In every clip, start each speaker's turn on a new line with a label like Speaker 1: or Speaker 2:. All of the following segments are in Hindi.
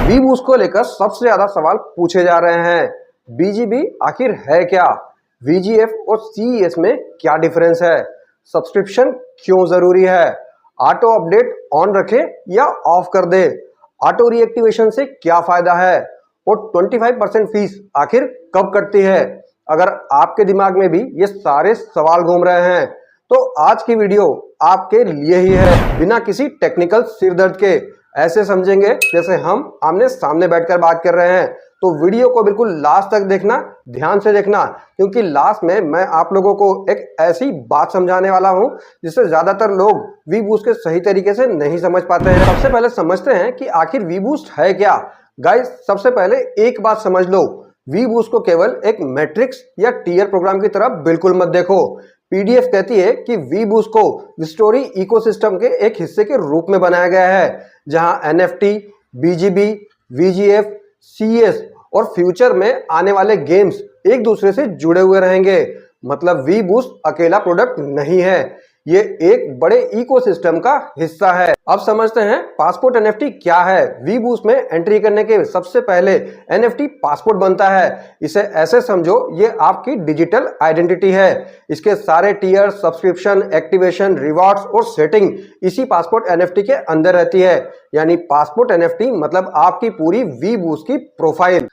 Speaker 1: वी बूस्ट को लेकर सबसे ज्यादा सवाल पूछे जा रहे हैं। बीजीबी आखिर है क्या? वीजीएफ और सीईएस में क्या डिफरेंस है? सब्सक्रिप्शन क्यों जरूरी है? ऑटो अपडेट ऑन रखे या ऑफ कर दे? ऑटो रीएक्टिवेशन से क्या फायदा है? और 25% फीस आखिर कब कटती है? अगर आपके दिमाग में भी ये सारे सवाल घूम रहे हैं तो आज की वीडियो आपके लिए ही है। बिना किसी टेक्निकल सिरदर्द के ऐसे समझेंगे जैसे हम आमने सामने बैठकर बात कर रहे हैं। तो वीडियो को बिल्कुल लास्ट तक देखना, ध्यान से देखना, क्योंकि लास्ट में मैं आप लोगों को एक ऐसी बात समझाने वाला हूं जिससे ज्यादातर लोग वी बूस्ट के सही तरीके से नहीं समझ पाते हैं। सबसे पहले समझते हैं कि आखिर वी बूस्ट है क्या। गाइस, सबसे पहले एक बात समझ लो, वी बूस्ट को केवल एक मैट्रिक्स या टीयर प्रोग्राम की तरह बिल्कुल मत देखो। पीडीएफ कहती है कि वी बूस्ट को विस्टोरी इकोसिस्टम के एक हिस्से के रूप में बनाया गया है, जहां एनएफटी, बीजीबी, वीजीएफ, सीएस और फ्यूचर में आने वाले गेम्स एक दूसरे से जुड़े हुए रहेंगे। मतलब वी बूस्ट अकेला प्रोडक्ट नहीं है, ये एक बड़े इकोसिस्टम का हिस्सा है। अब समझते हैं पासपोर्ट एनएफटी क्या है। वी बूस्ट में एंट्री करने के सबसे पहले एनएफटी पासपोर्ट बनता है। इसे ऐसे समझो, ये आपकी डिजिटल आइडेंटिटी है। इसके सारे टीयर, सब्सक्रिप्शन, एक्टिवेशन, रिवॉर्ड्स और सेटिंग इसी पासपोर्ट एनएफटी के अंदर रहती है। यानी पासपोर्ट एनएफटी मतलब आपकी पूरी वी बूस्ट की प्रोफाइल।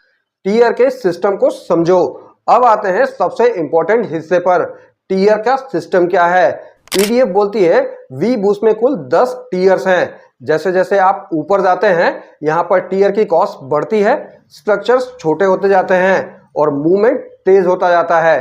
Speaker 1: टीयर के सिस्टम को समझो। अब आते हैं सबसे इंपॉर्टेंट हिस्से पर, टीयर का सिस्टम क्या है। पीडीएफ बोलती है वी बूस्ट में कुल 10 टीयर्स हैं। जैसे जैसे आप ऊपर जाते हैं यहाँ पर टीयर की कॉस्ट बढ़ती है, स्ट्रक्चर्स छोटे होते जाते हैं और मूवमेंट तेज होता जाता है।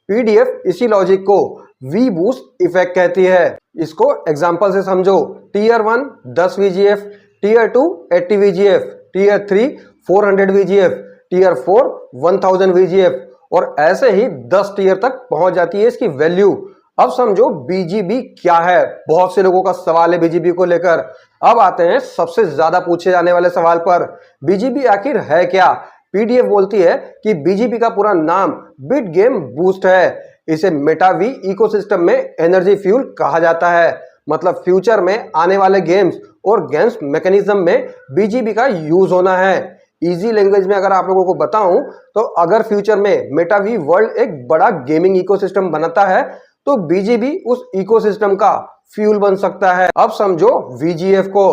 Speaker 1: पीडीएफ इसी लॉजिक को वी बूस्ट इफेक्ट कहती है। इसको एग्जांपल से समझो। Tier 1 10 VGF, tier 2 80 VGF, tier 3 400 VGF, tier 4 1000 VGF और ऐसे ही 10 टीयर तक पहुंच जाती है इसकी वैल्यू। अब समझो बीजीबी क्या है। बहुत से लोगों का सवाल है बीजीबी को लेकर। अब आते हैं सबसे ज्यादा पूछे जाने वाले सवाल पर, बीजीबी आखिर है क्या। पीडीएफ बोलती है कि बीजीबी का पूरा नाम बिट गेम बूस्ट है। इसे मेटावी इकोसिस्टम में एनर्जी फ्यूल कहा जाता है। मतलब फ्यूचर में आने वाले गेम्स और गेम्स मैकेनिज्म में बीजीबी का यूज होना है। इजी लैंग्वेज में अगर आप लोगों को बताऊं तो अगर फ्यूचर में मेटावी वर्ल्ड एक बड़ा गेमिंग इकोसिस्टम बनाता है तो बीजीबी उस इकोसिस्टम का फ्यूल बन सकता है। अब समझो वीजीएफ को।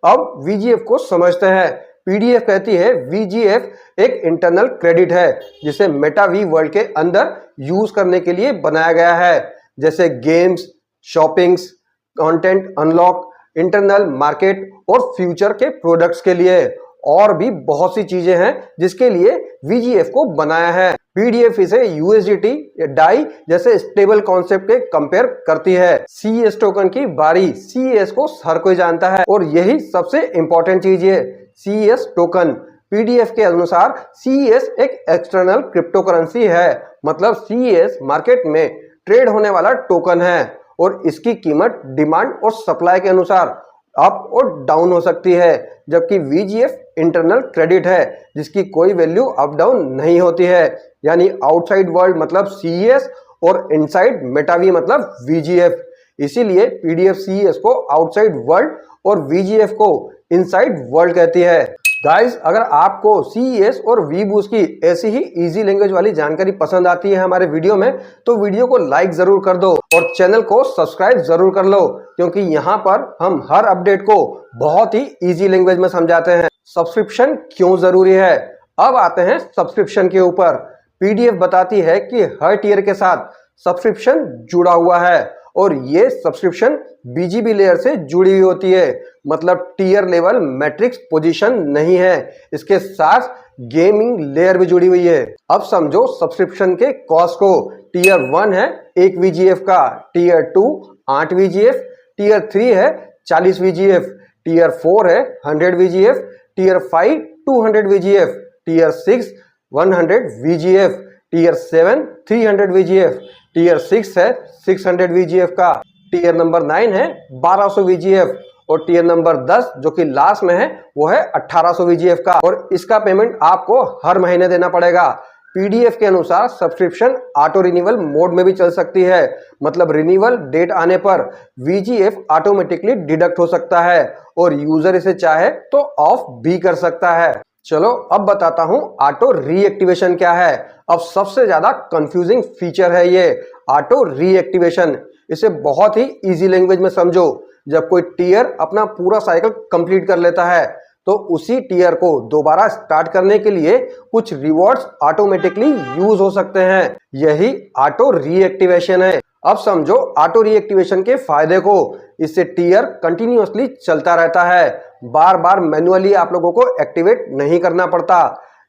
Speaker 1: अब वीजीएफ को समझते हैं। पीडीएफ कहती है वीजीएफ एक इंटरनल क्रेडिट है जिसे मेटावी वर्ल्ड के अंदर यूज करने के लिए बनाया गया है, जैसे games, shoppings, content unlock, internal market और फ्यूचर के प्रोडक्ट्स के लिए। और भी बहुत सी चीजें हैं जिसके लिए वीजीएफ को बनाया है। पीडीएफ इसे यूएसडीटी या डाई जैसे स्टेबल कॉन्सेप्ट के कंपेयर करती है। सीएस टोकन की बारी। सीएस को हर कोई जानता है और यही सबसे इंपॉर्टेंट चीज है, सीएस टोकन। पीडीएफ के अनुसार सीएस एक एक्सटर्नल क्रिप्टो करेंसी है। मतलब सीएस मार्केट में ट्रेड होने वाला टोकन है और इसकी कीमत डिमांड और सप्लाई के अनुसार अप और डाउन हो सकती है। जबकि वीजीएफ इंटरनल क्रेडिट है जिसकी कोई वैल्यू अप डाउन नहीं होती है। यानी आउटसाइड वर्ल्ड मतलब सीएस और इनसाइड मेटावी मतलब वीजीएफ। इसीलिए पीडीएफ सीएस को आउटसाइड वर्ल्ड और वीजीएफ को इनसाइड वर्ल्ड कहती है। गाइस, अगर आपको सीएस और वी बूस्ट की ऐसी ही इजी लैंग्वेज वाली जानकारी पसंद आती है हमारे वीडियो में तो वीडियो को लाइक जरूर कर दो और चैनल को सब्सक्राइब जरूर कर लो, क्योंकि यहाँ पर हम हर अपडेट को बहुत ही इजी लैंग्वेज में समझाते हैं। सब्सक्रिप्शन क्यों जरूरी है। अब आते हैं सब्सक्रिप्शन के ऊपर। पीडीएफ बताती है कि हर टीयर के साथ सब्सक्रिप्शन जुड़ा हुआ है और ये सब्सक्रिप्शन बीजीबी लेयर से जुड़ी हुई होती है। मतलब टीयर लेवल मैट्रिक्स पोजीशन नहीं है, इसके साथ गेमिंग लेयर भी जुड़ी हुई है। अब समझो सब्सक्रिप्शन के कॉस्ट को। टीयर 1 है 1 वीजीएफ का, टीयर 2 8 वीजीएफ, टीयर 3 है 40 वीजीएफ, टीयर 4 है 100 VGF, tier 5 200 VGF, tier 6 100 VGF, tier 7 300 VGF, tier 6 है 600 वीजीएफ का, टीयर नंबर 9 है 1200 वीजीएफ और टीयर नंबर 10 जो कि लास्ट में है वो है 1800 वीजीएफ का। और इसका पेमेंट आपको हर महीने देना पड़ेगा। पीडीएफ के अनुसार सब्सक्रिप्शन ऑटो रिन्यूअल मोड में भी चल सकती है। मतलब रिन्यूअल डेट आने पर वीजीएफ ऑटोमेटिकली डिडक्ट हो सकता है और यूजर इसे चाहे तो ऑफ भी कर सकता है। चलो अब बताता हूं ऑटो रीएक्टिवेशन क्या है। अब सबसे ज्यादा कंफ्यूजिंग फीचर है ये ऑटो रीएक्टिवेशन। इसे बहुत ही इजी लैंग्वेज में समझो। जब कोई टीयर अपना पूरा साइकिल कंप्लीट कर लेता है तो उसी टीयर को दोबारा स्टार्ट करने के लिए कुछ रिवॉर्ड्स ऑटोमेटिकली यूज हो सकते हैं। यही ऑटो रीएक्टिवेशन है। अब समझो ऑटो रीएक्टिवेशन के फायदे को। इससे टीयर कंटिन्यूअसली चलता रहता है, बार बार मैन्युअली आप लोगों को एक्टिवेट नहीं करना पड़ता,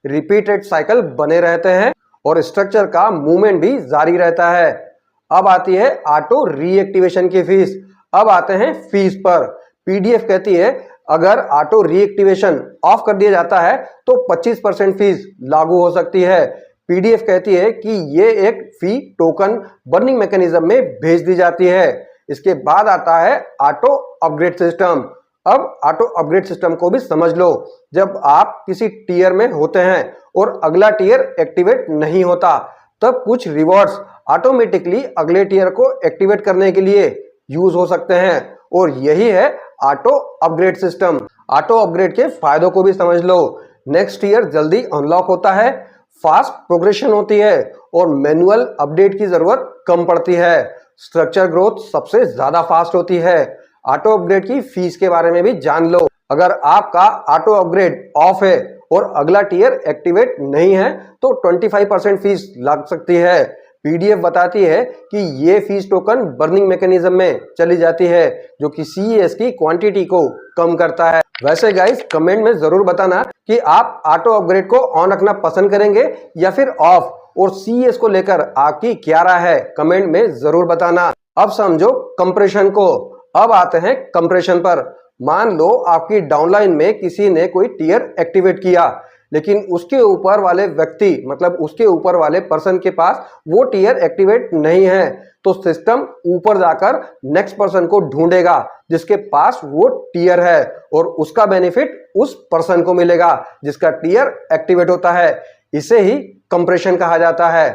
Speaker 1: रिपीटेड साइकिल बने रहते हैं और स्ट्रक्चर का मूवमेंट भी जारी रहता है। अब आती है ऑटो रीएक्टिवेशन की फीस। अब आते हैं फीस पर। पीडीएफ कहती है अगर ऑटो रीएक्टिवेशन ऑफ कर दिया जाता है तो 25% फीस लागू हो सकती है। पीडीएफ कहती है कि ये एक फी टोकन बर्निंग मैकेनिज्म में भेज दी जाती है। इसके बाद आता है ऑटो अपग्रेड सिस्टम। अब ऑटो अपग्रेड सिस्टम को भी समझ लो। जब आप किसी टीयर में होते हैं और अगला टीयर एक्टिवेट नहीं होता तब कुछ रिवॉर्ड्स ऑटोमेटिकली अगले टीयर को एक्टिवेट करने के लिए यूज हो सकते हैं और यही है auto upgrade system. Auto upgrade के फायदों को भी समझ लो। नेक्स्ट ईयर जल्दी अनलॉक होता है, फास्ट प्रोग्रेशन होती है और मैनुअल अपडेट की जरूरत कम पड़ती है। स्ट्रक्चर ग्रोथ सबसे ज्यादा फास्ट होती है। ऑटो अपग्रेड की फीस के बारे में भी जान लो। अगर आपका ऑटो अपग्रेड ऑफ है और अगला टीयर एक्टिवेट नहीं है तो 25% फीस लग सकती है। पीडीएफ बताती है कि ये फीस टोकन बर्निंग मैकेनिज्म में चली जाती है जो कि सीईएस की क्वांटिटी को कम करता है। वैसे गाइस कमेंट में जरूर बताना कि आप ऑटो अपग्रेड को ऑन रखना पसंद करेंगे या फिर ऑफ, और सीईएस को लेकर आपकी क्या राय है कमेंट में जरूर बताना। अब समझो कंप्रेशन को। अब आते हैं कंप्रेशन पर। मान लो आपकी डाउनलाइन में किसी ने कोई टीयर एक्टिवेट किया लेकिन उसके ऊपर वाले व्यक्ति मतलब उसके ऊपर वाले पर्सन के पास वो टीयर एक्टिवेट नहीं है तो सिस्टम ऊपर जाकर नेक्स्ट पर्सन को ढूंढेगा जिसके पास वो टीयर है और उसका बेनिफिट उस पर्सन को मिलेगा जिसका टीयर एक्टिवेट होता है। इसे ही कंप्रेशन कहा जाता है।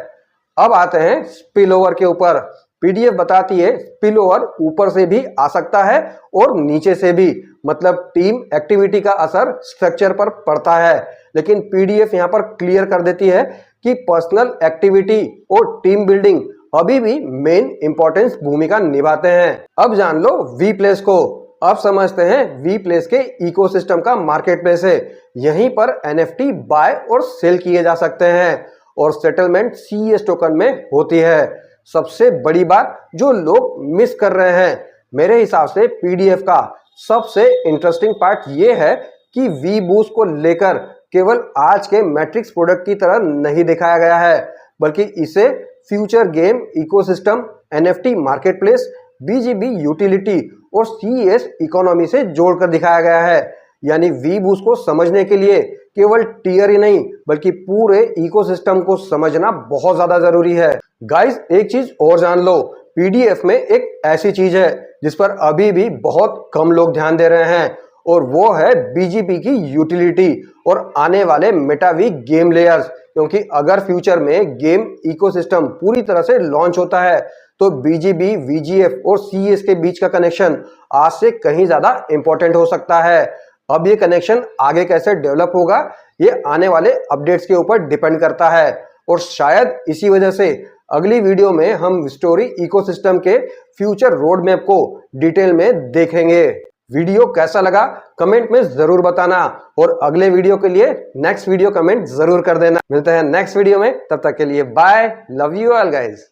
Speaker 1: अब आते हैं स्पिलओवर के ऊपर। पीडीएफ बताती है स्पिलओवर ऊपर से भी आ सकता है और नीचे से भी, मतलब टीम एक्टिविटी का असर स्ट्रक्चर पर पड़ता है। लेकिन पीडीएफ यहां पर क्लियर कर देती है कि पर्सनल एक्टिविटी और टीम बिल्डिंग अभी भी मेन इंपॉर्टेंस भूमिका निभाते हैं। अब जान लो वी प्लेस को। अब समझते हैं वी प्लेस के इकोसिस्टम का मार्केट प्लेस है। यहीं पर एनएफटी बाय और सेल किए जा सकते हैं और सेटलमेंट सीईएस टोकन में होती है। सबसे बड़ी बात जो लोग मिस कर रहे हैं, मेरे हिसाब से पीडीएफ का सबसे इंटरेस्टिंग पार्ट ये है कि वी बूस्ट को लेकर केवल आज के मैट्रिक्स प्रोडक्ट की तरह नहीं दिखाया गया है बल्कि इसे future game ecosystem, NFT marketplace, BGB utility और सीईएस इकोनॉमी से जोड़कर दिखाया गया है। यानी वी बूस्ट को समझने के लिए केवल टीयर ही नहीं बल्कि पूरे इकोसिस्टम को समझना बहुत ज्यादा जरूरी है। गाइस एक चीज और जान लो, पीडीएफ में एक ऐसी चीज है जिस पर अभी भी बहुत कम लोग ध्यान दे रहे हैं और वो है बीजीपी की यूटिलिटी और आने वाले मेटावी गेम लेयर्स। क्योंकि अगर फ्यूचर में गेम इकोसिस्टम पूरी तरह से लॉन्च होता है तो बीजीबी, वीजीएफ और सीईएस के बीच का कनेक्शन आज से कहीं ज्यादा इंपॉर्टेंट हो सकता है। अब ये कनेक्शन आगे कैसे डेवलप होगा ये आने वाले अपडेट्स के ऊपर डिपेंड करता है और शायद इसी वजह से अगली वीडियो में हम स्टोरी इकोसिस्टम के फ्यूचर रोड मैप को डिटेल में देखेंगे। वीडियो कैसा लगा कमेंट में जरूर बताना और अगले वीडियो के लिए नेक्स्ट वीडियो कमेंट जरूर कर देना। मिलते हैं नेक्स्ट वीडियो में, तब तक के लिए bye, love you all guys.